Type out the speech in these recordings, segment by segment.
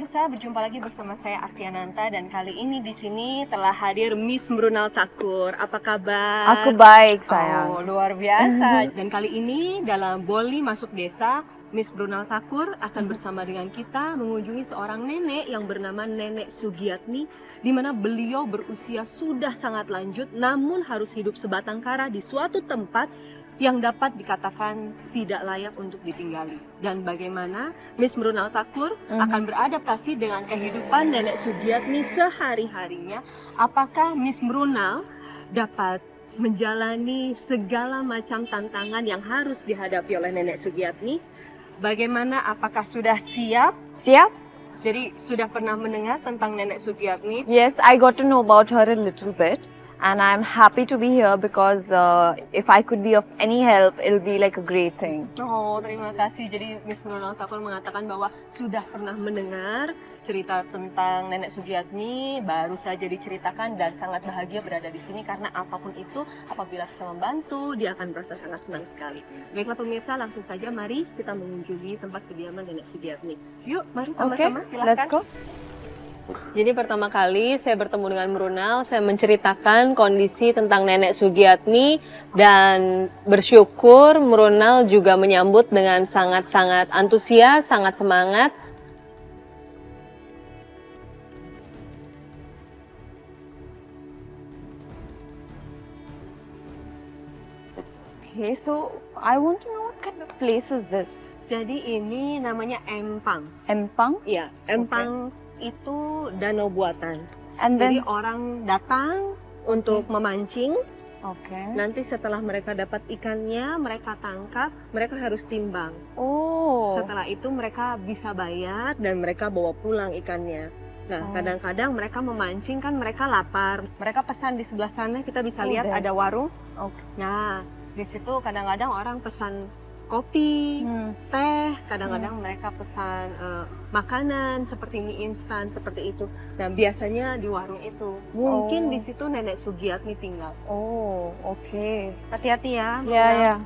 pemirsa, berjumpa lagi bersama saya Astiananta dan kali ini di sini telah hadir Miss Mrunal Thakur. Apa kabar? Aku baik, sayang. Oh, luar biasa. Dan kali ini dalam Boli Masuk Desa, Miss Mrunal Thakur akan bersama dengan kita mengunjungi seorang nenek yang bernama Nenek Sugiatmi, di mana beliau berusia sudah sangat lanjut namun harus hidup sebatang kara di suatu tempat yang dapat dikatakan tidak layak untuk ditinggali. Dan bagaimana Miss Mrunal Thakur akan beradaptasi dengan kehidupan Nenek Sugiatmi sehari-harinya. Apakah Miss Mrunal dapat menjalani segala macam tantangan yang harus dihadapi oleh Nenek Sugiatmi? Bagaimana, apakah sudah siap? Siap? Jadi sudah pernah mendengar tentang Nenek Sugiatmi? Yes, I got to know about her a little bit. And I'm happy to be here because if I could be of any help, it'll be like a great thing. Oh, terima kasih. Jadi Miss Mrunal Thakur mengatakan bahwa sudah pernah mendengar cerita tentang Nenek Sugiatmi, baru saja diceritakan dan sangat bahagia berada di sini karena apapun itu, apabila bisa membantu, dia akan merasa sangat senang sekali. Baiklah pemirsa, langsung saja mari kita mengunjungi tempat kediaman Nenek Sugiatmi. Yuk, mari sama-sama, silakan. Let's go. Jadi pertama kali saya bertemu dengan Mrunal, saya menceritakan kondisi tentang Nenek Sugiatmi dan bersyukur Mrunal juga menyambut dengan sangat-sangat antusias, sangat semangat. Okay, so I want to know what kind of place is this? Jadi ini namanya empang. Empang? Iya, empang itu danau buatan. And Jadi then, orang datang untuk memancing. okay. Nanti setelah mereka dapat ikannya, mereka tangkap, mereka harus timbang. Oh, Setelah itu mereka bisa bayar dan mereka bawa pulang ikannya. Nah, kadang-kadang mereka memancing kan mereka lapar. Mereka pesan di sebelah sana, kita bisa lihat there. ada warung. okay. Nah, di situ kadang-kadang orang pesan kopi, teh, kadang-kadang mereka pesan makanan seperti mie instan seperti itu. Dan biasanya di warung itu. Mungkin di situ Nenek Sugiatmi tinggal. Oh, okay. Hati-hati ya. Yeah, Mrunal. yeah.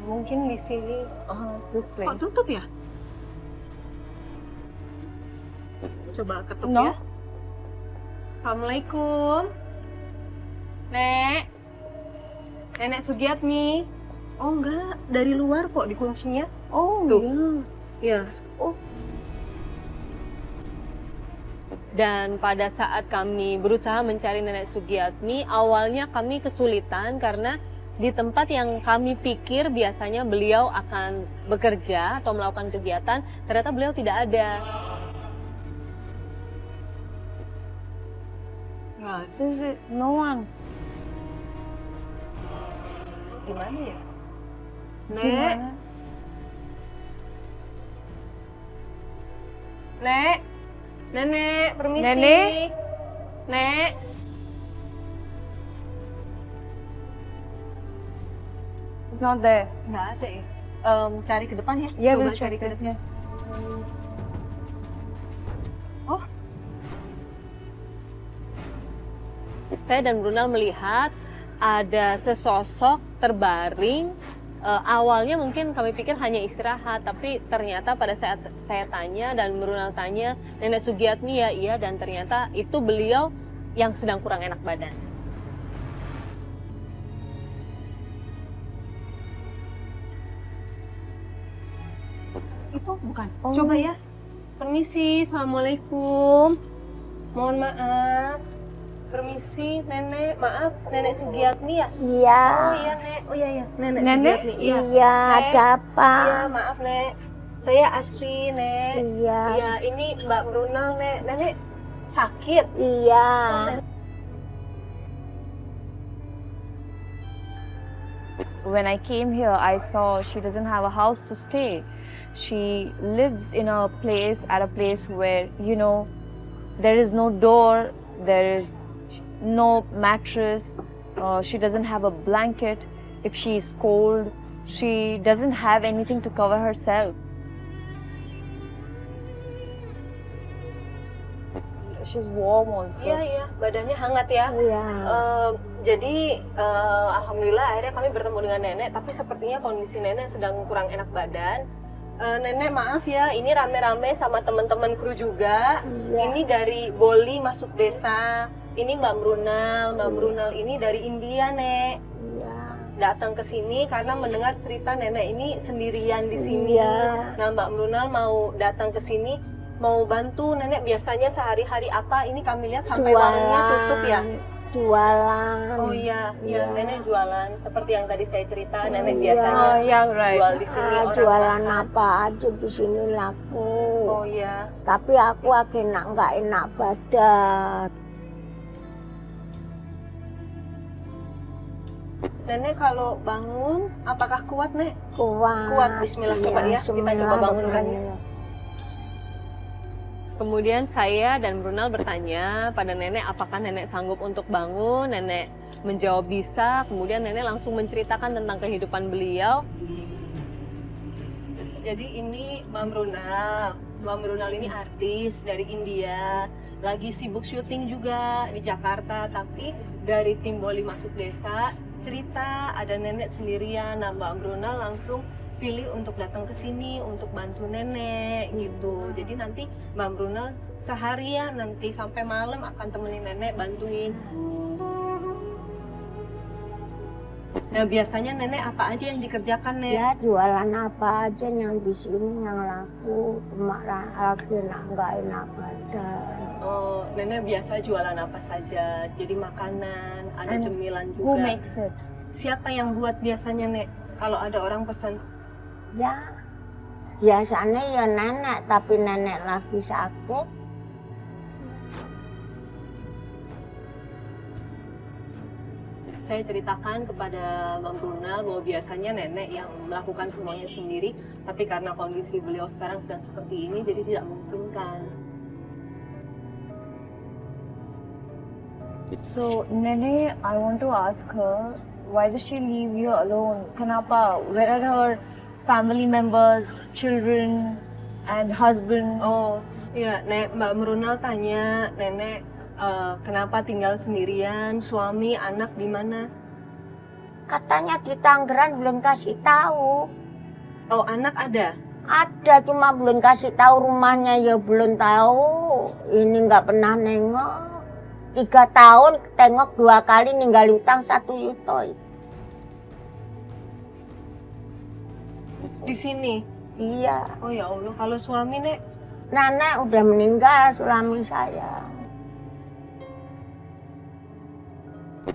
Mungkin di sini This place. kok tutup ya? Coba ketuk No. ya. Assalamualaikum. Nek. Nenek Sugiatmi. Oh enggak, dari luar kok dikuncinya. Oh, Tuh. yeah. Ya. Oh. Dan pada saat kami berusaha mencari Nenek Sugiatmi, awalnya kami kesulitan karena di tempat yang kami pikir biasanya beliau akan bekerja atau melakukan kegiatan, ternyata beliau tidak ada. This is no one. Gimana ya? Nek, Gimana? Nek, Nenek, permisi. Nenek? Nek. It's not there. Nggak ada ya? Cari ke depan ya? Yeah, Coba we'll cari check ke it. depan. Yeah. Oh. Saya dan Mrunal melihat ada sesosok terbaring. Awalnya mungkin kami pikir hanya istirahat, tapi ternyata pada saat saya tanya dan Mrunal tanya, Nenek Sugiatmi ya iya, dan ternyata itu beliau yang sedang kurang enak badan. Itu bukan. Oh. Coba ya. Permisi, assalamualaikum. Mohon maaf. Permisi, Nenek. Maaf, Nenek Sugiatmi ya? Iya, Oh iya, Nek. Oh iya, iya. Nenek Nenek? Sugiatmi. Iya. iya, Nek. ada apa? Iya, maaf, Nek. Saya Asti, Nek. Iya, Iya, ini Mbak Mrunal, Nek. Nenek sakit. iya. When I came here, I saw she doesn't have a house to stay. She lives in a place, at a place where, you know, there is no door, there is no mattress, she doesn't have a blanket. If she is cold, she doesn't have anything to cover herself. She's warm also. Iya, iya. Badannya hangat ya. Iya. Jadi alhamdulillah akhirnya kami bertemu dengan nenek, tapi sepertinya kondisi nenek sedang kurang enak badan. Nenek maaf ya, ini rame-rame sama teman-teman kru juga. Iya. Ini dari Boli masuk desa. Ini Mbak Brunal. Mbak Brunal ini dari India, Nek. Iya. Datang ke sini karena mendengar cerita nenek ini sendirian di sini. Iya. Nah, Mbak Brunal mau datang ke sini mau bantu nenek. Biasanya sehari-hari apa? Ini kami lihat sampai warungnya tutup ya. Jualan. Oh iya, Iya. nenek jualan. Seperti yang tadi saya cerita, nenek Iya. biasanya Oh, yeah, right. jual di sini. orang Jualan makan. apa aja di sini laku. Oh iya. Tapi aku akhirnya nggak enak badan. Nenek kalau bangun, apakah kuat, Nek? Kuat. Kuat, bismillah, coba ya. Kita coba bangunkan. Kemudian saya dan Brunal bertanya pada nenek apakah nenek sanggup untuk bangun. Nenek menjawab bisa. Kemudian nenek langsung menceritakan tentang kehidupan beliau. Jadi ini Mbak Brunal. Mbak Brunal ini artis dari India. Lagi sibuk syuting juga di Jakarta. Tapi dari tim Boli Masuk Desa cerita ada nenek sendirian. Nah, Mbak Brunal langsung pilih untuk datang ke sini untuk bantu nenek gitu. Jadi nanti Mbak Brunal seharian nanti sampai malam akan temenin nenek bantuin. Nah, biasanya nenek apa aja yang dikerjakan, Nek? Ya jualan apa aja yang di sini yang laku. Cuma akhirnya nggak enak badan. Oh, nenek biasa jualan apa saja? Jadi makanan, ada And cemilan juga. Who makes it? Siapa yang buat biasanya, Nek? Kalau ada orang pesan. Ya biasanya ya nenek, tapi nenek lagi sakit. Saya ceritakan kepada Bang Brunal bahwa biasanya nenek yang melakukan semuanya sendiri, tapi karena kondisi beliau sekarang sedang seperti ini, jadi tidak memungkinkan. So, Nene, I want to ask her, why does she leave you alone? Kenapa? Where are her family members, children, and husband? Oh, ya, Mbak Brunal tanya, nenek kenapa tinggal sendirian, suami, anak di mana? Katanya di Tangerang belum kasih tahu. Oh, anak ada? Ada, cuma belum kasih tahu rumahnya ya belum tahu. Ini nggak pernah nengok. 3 tahun tengok 2 kali, ninggal utang 1 juta. Di sini? Iya. Oh ya Allah, kalau suami, Nek? Nenek udah meninggal, suami saya.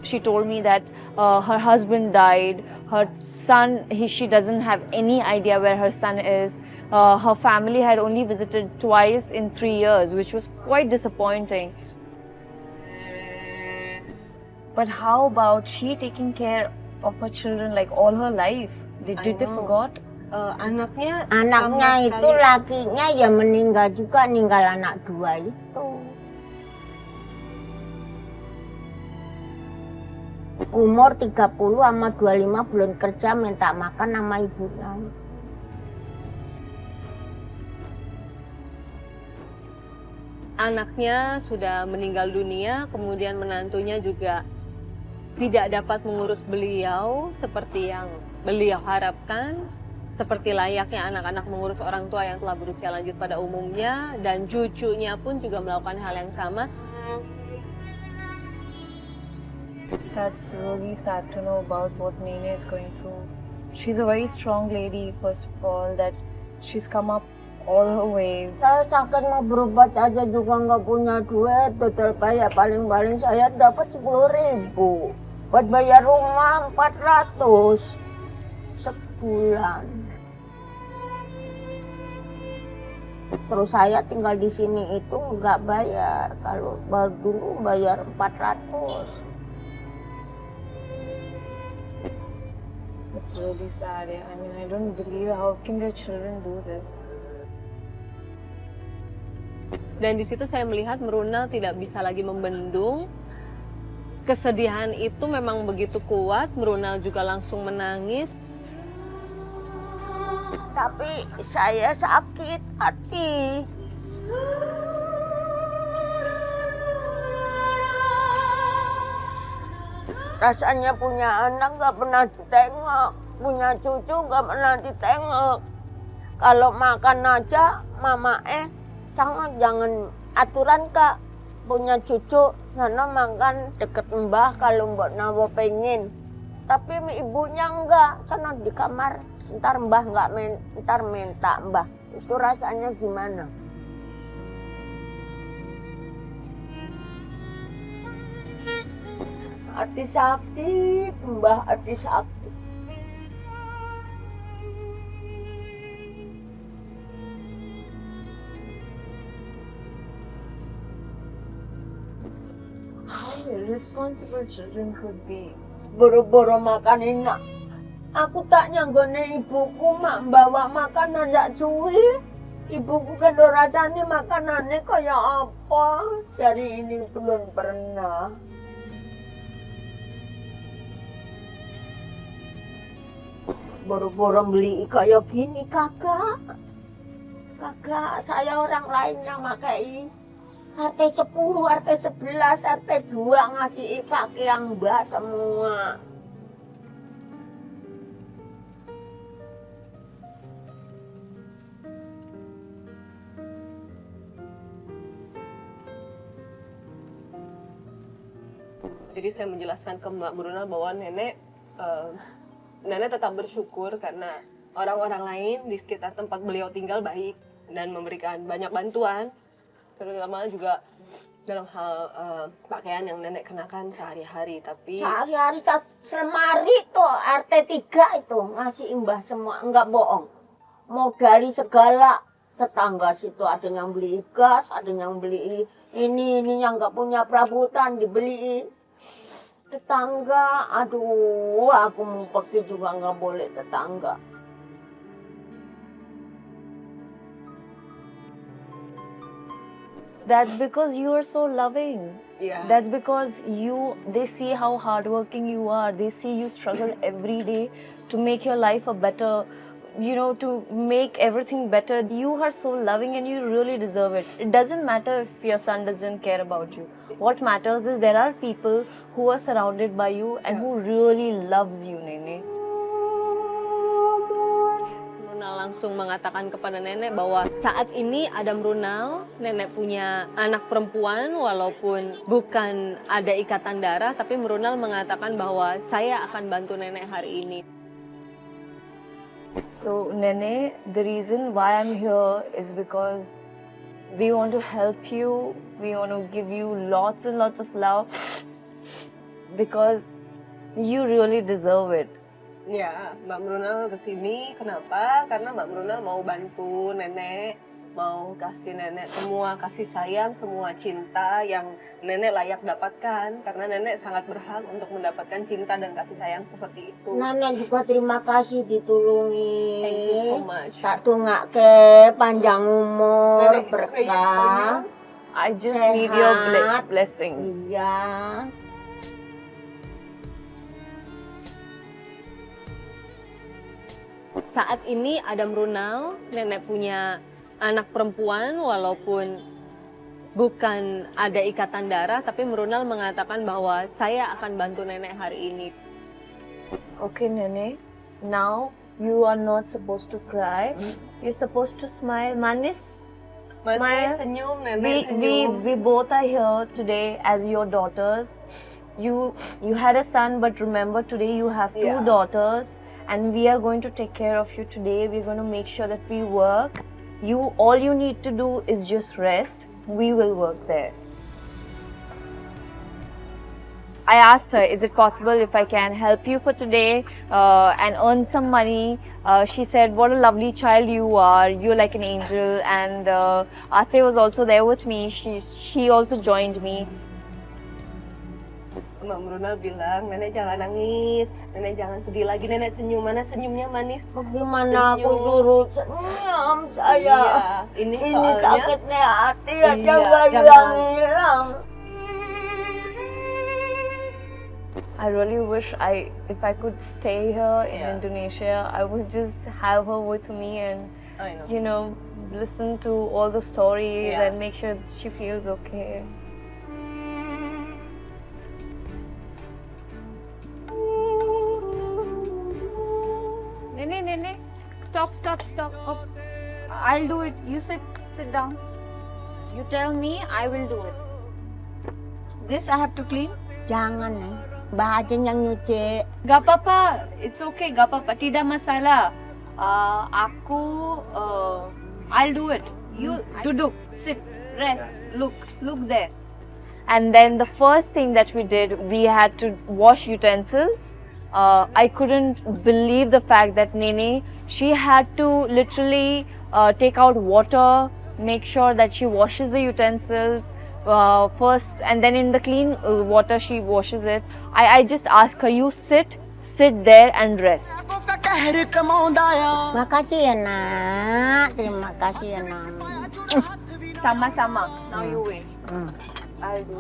She told me that her husband died, her son, she doesn't have any idea where her son is. Her family had only visited twice in 3 years, which was quite disappointing. But how about she taking care of her children like all her life? Did they know. forgot? Anaknya Anaknya sama itu sekali- lakinya ya meninggal juga, ninggal anak 2 itu. Umur 30 sama 25 belum kerja, minta makan sama ibunya. Anaknya sudah meninggal dunia, kemudian menantunya juga tidak dapat mengurus beliau seperti yang beliau harapkan, seperti layaknya anak-anak mengurus orang tua yang telah berusia lanjut pada umumnya, dan cucunya pun juga melakukan hal yang sama. That's really sad to know about what Nene is going through. She's a very strong lady, first of all, that she's come up all her way. Saya sakit mau berobat aja juga nggak punya duit, total bayar paling-paling saya dapat 10.000. Buat bayar rumah 400 sebulan. Terus saya tinggal di sini itu nggak bayar, kalau baru dulu bayar 400. It's really sad. Yeah. I mean, I don't believe how can their children do this. Dan di situ saya melihat Brunal tidak bisa lagi membendung. Kesedihan itu memang begitu kuat, Brunal juga langsung menangis. Tapi saya sakit hati. Rasanya punya anak nggak pernah ditengok, punya cucu nggak pernah ditengok. Kalau makan aja, mama jangan aturan kak. Punya cucu, sana makan deket mbah kalau mbak nawa pengen. Tapi ibunya enggak, sana di kamar. Ntar mbah nggak ntar minta mbah. Itu rasanya gimana? Hati sakit, mbah hati sakit. How irresponsible children could be. Boro-boro makan enak. Aku tak nyanggone ibuku mak bawa makanan sak cuy. Ibuku kan rasanya makanannya kayak apa? Dari ini belum pernah. Boro-boro beli kayak gini kakak. Kakak, saya orang lain yang makai RT 10, RT 11, RT 2 ngasih pakai yang mbak semua. Jadi saya menjelaskan ke Mbak Bruna bahwa nenek tetap bersyukur karena orang-orang lain di sekitar tempat beliau tinggal baik dan memberikan banyak bantuan, terutama juga dalam hal pakaian yang nenek kenakan sehari-hari. Tapi Sehari-hari selemari tuh RT 3 itu ngasih imbah semua, enggak bohong. Mau dari segala tetangga situ ada yang beli gas, ada yang beli ini yang nggak punya perabotan dibeli. Tetangga, aduh, aku mau pergi juga nggak boleh tetangga. That's because you are so loving. ya, That's because they see how hardworking you are. They see you struggle every day to make your life a better, to make everything better. You are so loving and you really deserve it. It doesn't matter if your son doesn't care about you. What matters is there are people who are surrounded by you and who really loves you, Nene. Brunal langsung mengatakan kepada nenek bahwa saat ini Adam Brunal, nenek punya anak perempuan walaupun bukan ada ikatan darah, tapi Brunal mengatakan bahwa saya akan bantu nenek hari ini. So, Nene, the reason why I'm here is because we want to help you. We want to give you lots and lots of love because you really deserve it. Ya, Mbak Brunal kesini kenapa? Karena Mbak Brunal mau bantu nenek, mau kasih nenek semua kasih sayang, semua cinta yang nenek layak dapatkan. Karena nenek sangat berhak untuk mendapatkan cinta dan kasih sayang seperti itu. Nenek juga terima kasih ditulungi. Thank you so much. Tak ke panjang umur, Nenek, it's okay for berkah. you. I just need your Sehat. blessings. Iya. Saat ini Adam Brunal, nenek punya anak perempuan walaupun bukan ada ikatan darah, tapi Brunal mengatakan bahwa saya akan bantu nenek hari ini. Okay, Nene. Now you are not supposed to cry. You're supposed to smile. Manis, Nenek smile. senyum, nenek We senyum. both are here today as your daughters. You had a son, but remember today you have two Yeah. daughters, and we are going to take care of you today. We're going to make sure that we work. All you need to do is just rest. We will work there. I asked her, is it possible if I can help you for today and earn some money? She said, what a lovely child you are. You're like an angel. And Ase was also there with me. She also joined me. Mbak Brunal bilang, nenek jangan nangis, nenek jangan sedih lagi, nenek senyum. Mana senyumnya manis? Bagaimana aku Senyum. suruh senyum saya? Iya, ini Ini soalnya sakitnya hati aja Iya, nggak jangan. hilang. I really wish if I could stay here in Yeah. Indonesia, I would just have her with me and, I know. listen to all the stories Yeah. and make sure she feels okay. Nene. Stop. Oh, I'll do it. You sit down. You tell me, I will do it. This I have to clean. Jangan nih, Mbah aja yang nyuci. Gak apa-apa. It's okay. Gak apa-apa. Tidak masalah. I'll do it. You duduk, sit, rest. Look there. And then the first thing that we did, we had to wash utensils. I couldn't believe the fact that Nene, she had to literally take out water, make sure that she washes the utensils first, and then in the clean water she washes it. I just asked her, you sit there and rest. Makasih ya nak, terima kasih ya nak. Sama-sama. Now you wait. I'll do.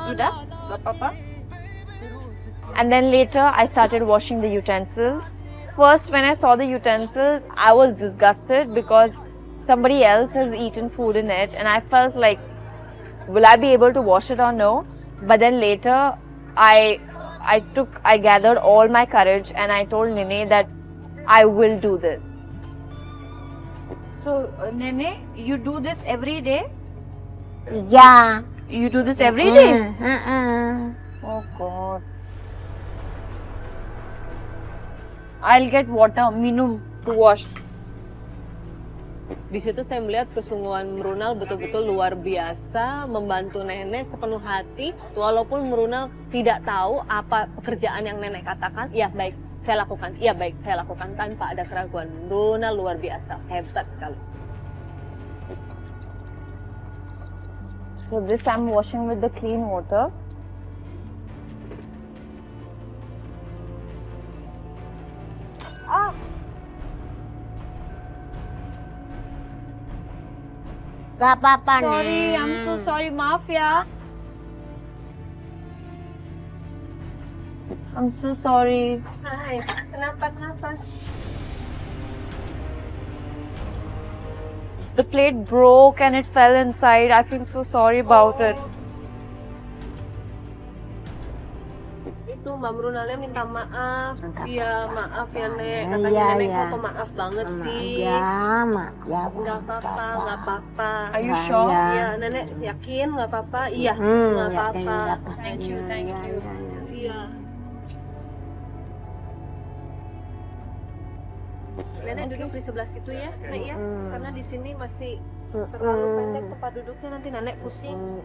Sudah? Gak apa-apa? And then later I started washing the utensils. First, when I saw the utensils, I was disgusted because somebody else has eaten food in it, and I felt like, will I be able to wash it or no? But then later I gathered all my courage and I told Nene that I will do this. So Nene, you do this every day? Ya. You do this every day? Oh God. I'll get water, minum, to wash. Di situ saya melihat kesungguhan Mrunal betul-betul luar biasa, membantu nenek sepenuh hati. Walaupun Mrunal tidak tahu apa pekerjaan yang nenek katakan, ya baik saya lakukan, ya baik saya lakukan tanpa ada keraguan. Mrunal luar biasa, hebat sekali. So this I'm washing with the clean water. Gak apa-apa nih. Sorry, I'm so sorry, maaf ya. I'm so sorry. Hai, kenapa? The plate broke and it fell inside. I feel so sorry about it. Itu Mbak Mrunalnya minta maaf. Iya, maaf ya Nek. Katanya Iya, nenek iya. kok pemaaf banget sih. Mak ya. Nggak apa-apa. Are you sure? Ya. Iya, nenek yakin nggak apa-apa. Iya, nggak yakin apa-apa. nggak apa-apa. Thank you. Iya. Nenek duduk di sebelah situ ya, Nek ya. Karena di sini masih terlalu pendek tempat duduknya, nanti nenek pusing.